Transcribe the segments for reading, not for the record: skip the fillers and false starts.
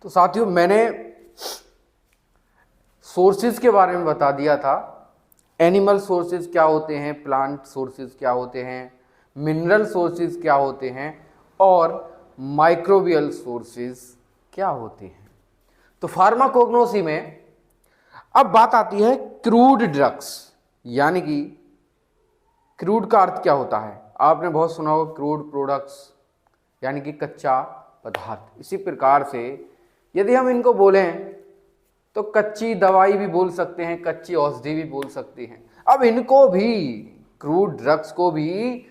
तो साथियों मैंने सोर्सेज के बारे में बता दिया था। एनिमल सोर्सेज क्या होते हैं, प्लांट सोर्सेज क्या होते हैं, मिनरल सोर्सेज क्या होते हैं और माइक्रोबियल सोर्सेज क्या होते हैं। तो फार्माकोग्नोसी में अब बात आती है क्रूड ड्रग्स, यानी कि क्रूड का अर्थ क्या होता है, आपने बहुत सुना होगा क्रूड प्रोडक्ट्स यानी कि कच्चा पदार्थ। इसी प्रकार से यदि हम इनको बोलें तो कच्ची दवाई भी बोल सकते हैं, कच्ची औषधि भी बोल सकते हैं। अब इनको भी, क्रूड ड्रग्स को भी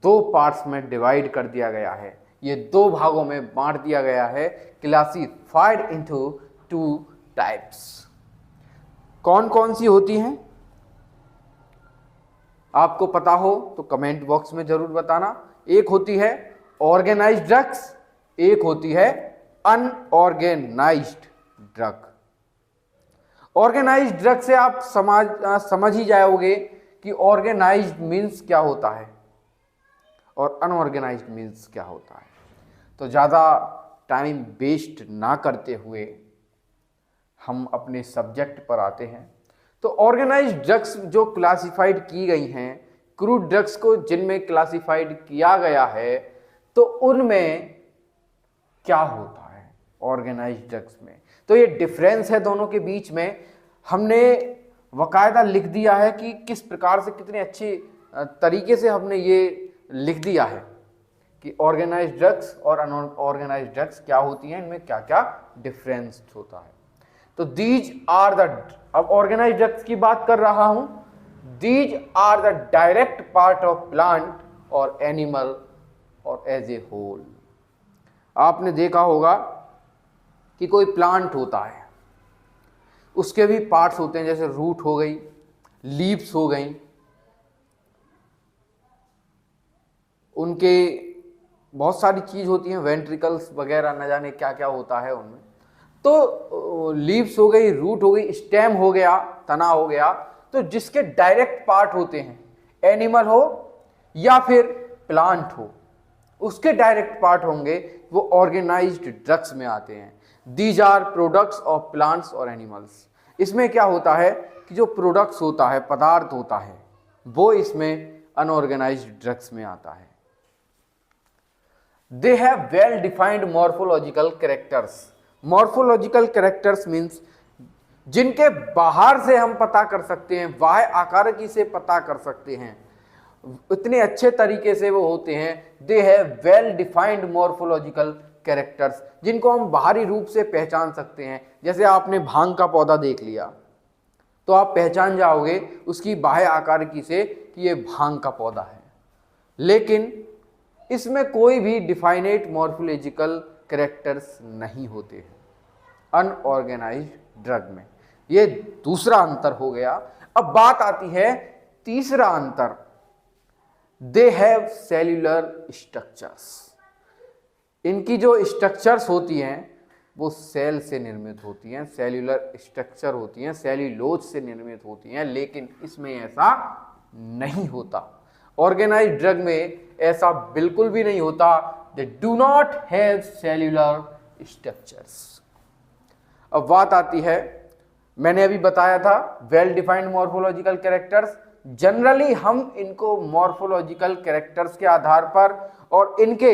दो पार्ट्स में डिवाइड कर दिया गया है, ये दो भागों में बांट दिया गया है, क्लासिफाइड इनटू 2 टाइप्स। कौन कौन सी होती हैं, आपको पता हो तो कमेंट बॉक्स में जरूर बताना। एक होती है ऑर्गेनाइज्ड ड्रग्स, एक होती है अनऑर्गेनाइज्ड ड्रग। ऑर्गेनाइज्ड ड्रग से आप समझ ही जाओगे कि ऑर्गेनाइज्ड मीन्स क्या होता है और अनऑर्गेनाइज्ड मीन्स क्या होता है। तो ज़्यादा टाइम वेस्ट ना करते हुए हम अपने सब्जेक्ट पर आते हैं। तो ऑर्गेनाइज्ड ड्रग्स जो क्लासिफाइड की गई हैं, क्रूड ड्रग्स को जिनमें क्लासिफाइड किया गया है, तो उनमें क्या होता है ऑर्गेनाइज्ड ड्रग्स में। तो ये डिफरेंस है दोनों के बीच में। हमने वकायदा लिख दिया है कि किस प्रकार से, कितने अच्छे तरीके से हमने ये लिख दिया है कि ऑर्गेनाइज्ड ड्रग्स और अनऑर्गेनाइज्ड ड्रग्स क्या होती हैं, इनमें क्या क्या डिफरेंस होता है। तो दीज आर द, अब ऑर्गेनाइज्ड ड्रग्स की बात कर रहा हूं, these are the direct part of plant और एनिमल और एज ए होल। आपने देखा होगा कि कोई प्लांट होता है, उसके भी पार्ट्स होते हैं, जैसे रूट हो गई, लीव्स हो गई, उनके बहुत सारी चीज होती हैं, वेंट्रिकल्स वगैरह, न जाने क्या क्या होता है उनमें। तो लीव्स हो गई, रूट हो गई, स्टेम हो गया, तना हो गया। तो जिसके डायरेक्ट पार्ट होते हैं, एनिमल हो या फिर प्लांट हो, उसके डायरेक्ट पार्ट होंगे, वो ऑर्गेनाइज्ड ड्रग्स में आते हैं। These are products of plants और एनिमल्स। इसमें क्या होता है कि जो प्रोडक्ट्स होता है, पदार्थ होता है, वो इसमें अनऑर्गेनाइज्ड ड्रग्स में आता है। They have well defined morphological characters. Morphological characters means जिनके बाहर से हम पता कर सकते हैं, बाह्य आकारकी से पता कर सकते हैं, इतने अच्छे तरीके से वो होते हैं। They have well defined morphological characters, जिनको हम बाहरी रूप से पहचान सकते हैं। जैसे आपने भांग का पौधा देख लिया तो आप पहचान जाओगे उसकी बाह्य आकारकी से कि ये भांग का पौधा है, लेकिन इसमें कोई भी डिफाइनेट मॉर्फोलॉजिकल कैरेक्टर्स नहीं होते हैं अनऑर्गेनाइज्ड ड्रग में। ये दूसरा अंतर हो गया। अब बात आती है तीसरा अंतर, दे हैव सेल्यूलर स्ट्रक्चर्स। इनकी जो स्ट्रक्चर्स होती हैं वो सेल से निर्मित होती हैं, सेल्यूलर स्ट्रक्चर होती हैं, सेल्यूलोज से निर्मित होती हैं, लेकिन इसमें ऐसा नहीं होता। ऑर्गेनाइज्ड ड्रग में ऐसा बिल्कुल भी नहीं होता। They do not have cellular structures. अब बात आती है, मैंने अभी बताया था well defined morphological characters. Generally हम इनको मॉर्फोलॉजिकल कैरेक्टर्स के आधार पर और इनके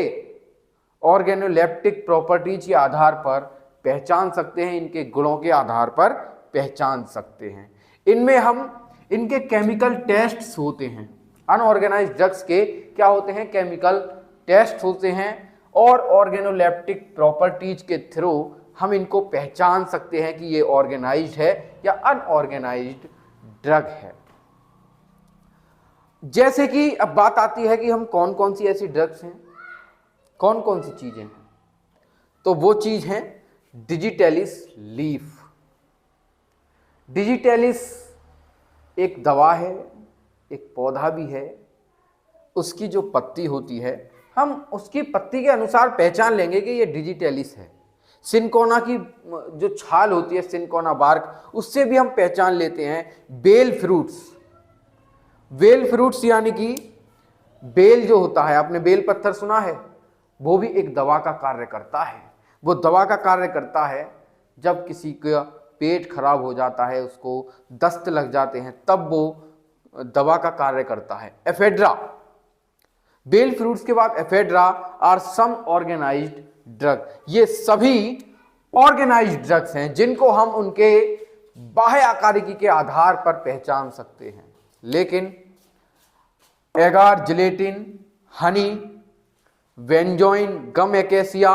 ऑर्गेनोलेप्टिक प्रॉपर्टीज के आधार पर पहचान सकते हैं, इनके गुणों के आधार पर पहचान सकते हैं। इनमें हम इनके केमिकल टेस्ट्स होते हैं। अनऑर्गेनाइज्ड ड्रग्स के क्या होते हैं, केमिकल टेस्ट होते हैं, और ऑर्गेनोलेप्टिक प्रॉपर्टीज के थ्रू हम इनको पहचान सकते हैं कि ये ऑर्गेनाइज्ड है या अनऑर्गेनाइज्ड ड्रग है। जैसे कि अब बात आती है कि हम कौन कौन सी ऐसी ड्रग्स हैं, कौन कौन सी चीजें हैं, तो वो चीज है डिजिटेलिस लीफ। डिजिटेलिस एक दवा है, एक पौधा भी है। उसकी जो पत्ती होती है, हम उसकी पत्ती के अनुसार पहचान लेंगे कि ये डिजिटेलिस है। सिनकोना की जो छाल होती है, सिनकोना बार्क, उससे भी हम पहचान लेते हैं। बेल फ्रूट्स, बेल फ्रूट्स यानी कि बेल जो होता है, आपने बेल पत्थर सुना है, वो भी एक दवा का कार्य करता है। वो दवा का कार्य करता है जब किसी का पेट खराब हो जाता है, उसको दस्त लग जाते हैं, तब वो दवा का कार्य करता है। एफेड्रा, बेल फ्रूट्स के बाद ephedra are some organized drug. ये सभी ऑर्गेनाइज्ड ड्रग्स हैं जिनको हम उनके बाह्य आकारिकी के आधार पर पहचान सकते हैं। लेकिन agar, gelatin, honey, benzoin, gum acacia,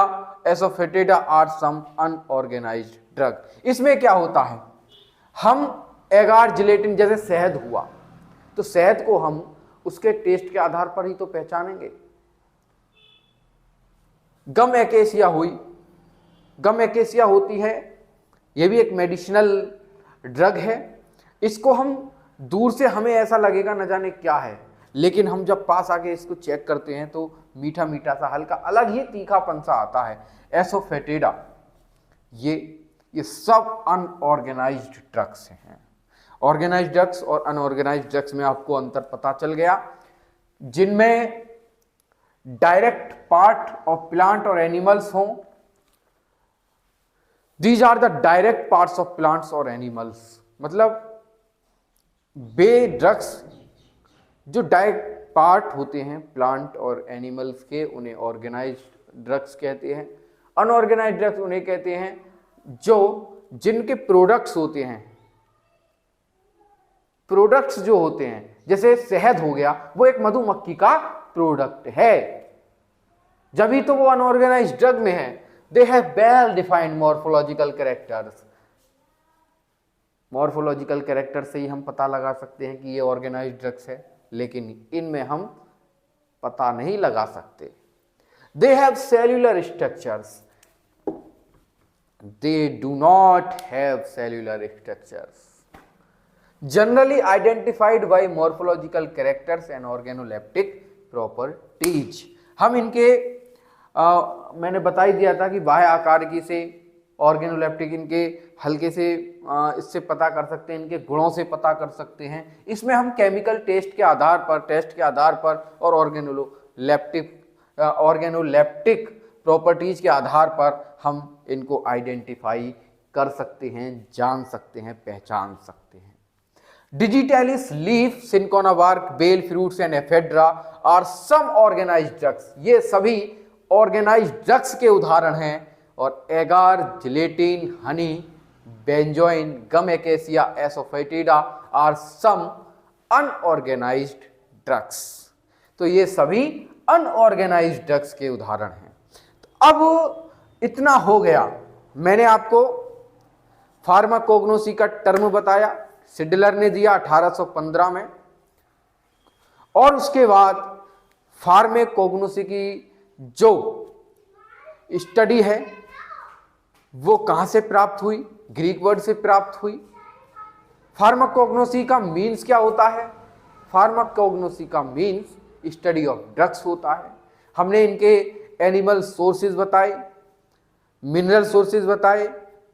asafoetida are some unorganised drug. इसमें क्या होता है, हम एगार, जिलेटिन जैसे शहद हुआ, तो शहद को हम उसके टेस्ट के आधार पर ही तो पहचानेंगे। गम एकेसिया हुई, गम एकेसिया होती है, यह भी एक मेडिसिनल ड्रग है। इसको हम दूर से हमें ऐसा लगेगा न जाने क्या है, लेकिन हम जब पास आके इसको चेक करते हैं तो मीठा मीठा सा, हल्का अलग ही तीखापन सा आता है। एसोफेटिडा, ये सब अनऑर्गेनाइज्ड ड्रग्स हैं। ऑर्गेनाइज्ड ड्रग्स और अनऑर्गेनाइज्ड ड्रग्स में आपको अंतर पता चल गया। जिनमें डायरेक्ट पार्ट ऑफ प्लांट और एनिमल्स हों, these are the direct parts of plants और एनिमल्स। मतलब वे ड्रग्स जो डायरेक्ट पार्ट होते हैं प्लांट और एनिमल्स के, उन्हें ऑर्गेनाइज्ड ड्रग्स कहते हैं। अनऑर्गेनाइज्ड ड्रग्स उन्हें कहते हैं जिनके प्रोडक्ट्स होते हैं, प्रोडक्ट्स जो होते हैं, जैसे शहद हो गया, वो एक मधुमक्खी का प्रोडक्ट है, जब ही तो वो अनऑर्गेनाइज्ड ड्रग में है। They have well defined morphological characters. Morphological character से ही हम पता लगा सकते हैं कि ये ऑर्गेनाइज्ड ड्रग्स है, लेकिन इनमें हम पता नहीं लगा सकते। They have cellular structures, they do not have cellular structures, generally identified by morphological characters and organoleptic properties. हम इनके मैंने बता ही दिया था कि बाह्य आकारिकी से, ऑर्गेनोलेप्टिक इनके हल्के से इससे पता कर सकते हैं, इनके गुणों से पता कर सकते हैं। इसमें हम केमिकल टेस्ट के आधार पर और ऑर्गेनोलेप्टिक प्रॉपर्टीज के आधार पर हम इनको आइडेंटिफाई कर सकते हैं, जान सकते हैं, पहचान सकते हैं। Digitalis, leaf, cinchona bark, bael fruits and ephedra are some organised drugs. ये सभी ऑर्गेनाइज्ड ड्रग्स के उदाहरण हैं। और agar, gelatin, honey, benzoin, gum acacia, asafoetida are some unorganised drugs. तो ये सभी अनऑर्गेनाइज्ड ड्रग्स के उदाहरण हैं। तो अब इतना हो गया, मैंने आपको फार्माकोग्नोसी का टर्म बताया, सिडलर ने दिया 1815 में, और उसके बाद फार्माकोग्नोसी की जो स्टडी है वो कहां से प्राप्त हुई, ग्रीक वर्ड से प्राप्त हुई। फार्माकोग्नोसी का मीन्स क्या होता है, फार्माकोग्नोसी का मीन्स स्टडी ऑफ ड्रग्स होता है। हमने इनके एनिमल सोर्सेज बताए, मिनरल सोर्सेज बताए,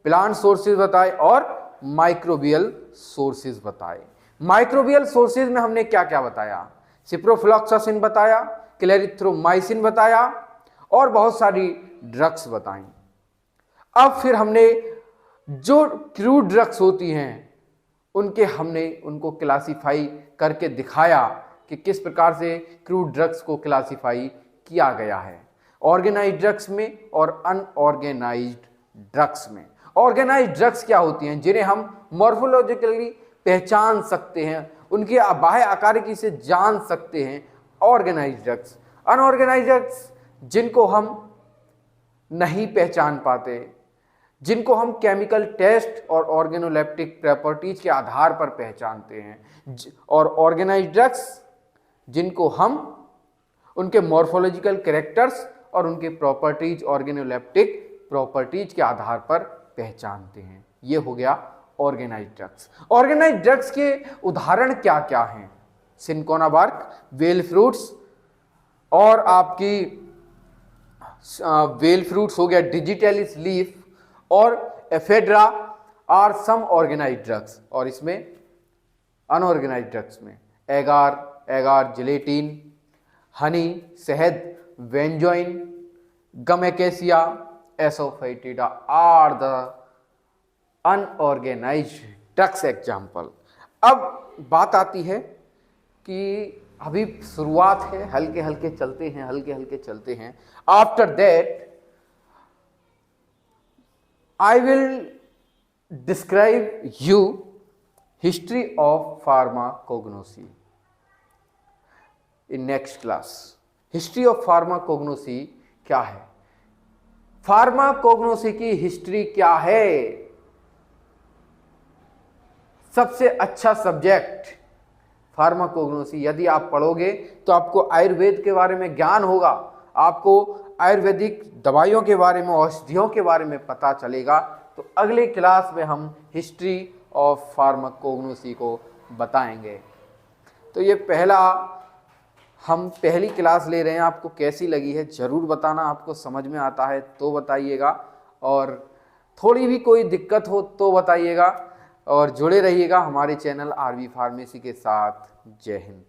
प्लांट सोर्सेज बताए और माइक्रोबियल सोर्सेज बताए। माइक्रोबियल सोर्सेज में हमने क्या क्या बताया, सिप्रोफ्लॉक्सासिन बताया, क्लेरिथ्रोमाइसिन बताया और बहुत सारी ड्रग्स बताई। अब फिर हमने जो क्रूड ड्रग्स होती हैं हमने उनको क्लासिफाई करके दिखाया कि किस प्रकार से क्रूड ड्रग्स को क्लासिफाई किया गया है, ऑर्गेनाइज्ड ड्रग्स में और अनऑर्गेनाइज्ड ड्रग्स में। ऑर्गेनाइज्ड ड्रग्स क्या होती हैं, जिन्हें हम मॉर्फोलॉजिकली पहचान सकते हैं, उनके बाह्य आकारिकी से जान सकते हैं, ऑर्गेनाइज्ड ड्रग्स। अनऑर्गेनाइज्ड ड्रग्स जिनको हम नहीं पहचान पाते, जिनको हम केमिकल टेस्ट और ऑर्गेनोलेप्टिक प्रॉपर्टीज के आधार पर पहचानते हैं, और ऑर्गेनाइज्ड ड्रग्स जिनको हम उनके मॉर्फोलॉजिकल कैरेक्टर्स और उनके प्रॉपर्टीज, ऑर्गेनोलेप्टिक प्रॉपर्टीज के आधार पर पहचानते हैं। ये हो गया ऑर्गेनाइज्ड ड्रग्स। ऑर्गेनाइज्ड ड्रग्स के उदाहरण क्या क्या हैं, सिनकोना बार्क, बेल फ्रूट्स, और आपकी बेल फ्रूट्स हो गया, डिजिटैलिस लीफ और ephedra are some organised drugs. और इसमें अनऑर्गेनाइज्ड ड्रग्स में एगार, जिलेटिन, हनी, शहद, benzoin, gum acacia, asafoetida are the unorganised drugs example. अब बात आती है कि अभी शुरुआत है, हल्के हल्के चलते हैं। After that I will describe you history of pharmacognosy in next class. History of pharmacognosy क्या है, फार्माकोग्नोसी की हिस्ट्री क्या है। सबसे अच्छा सब्जेक्ट फार्माकोग्नोसी, यदि आप पढ़ोगे तो आपको आयुर्वेद के बारे में ज्ञान होगा, आपको आयुर्वेदिक दवाइयों के बारे में, औषधियों के बारे में पता चलेगा। तो अगले क्लास में हम हिस्ट्री ऑफ फार्माकोग्नोसी को बताएंगे। तो ये हम पहली क्लास ले रहे हैं, आपको कैसी लगी है ज़रूर बताना, आपको समझ में आता है तो बताइएगा, और थोड़ी भी कोई दिक्कत हो तो बताइएगा, और जुड़े रहिएगा हमारे चैनल आरवी फार्मेसी के साथ। जय हिंद।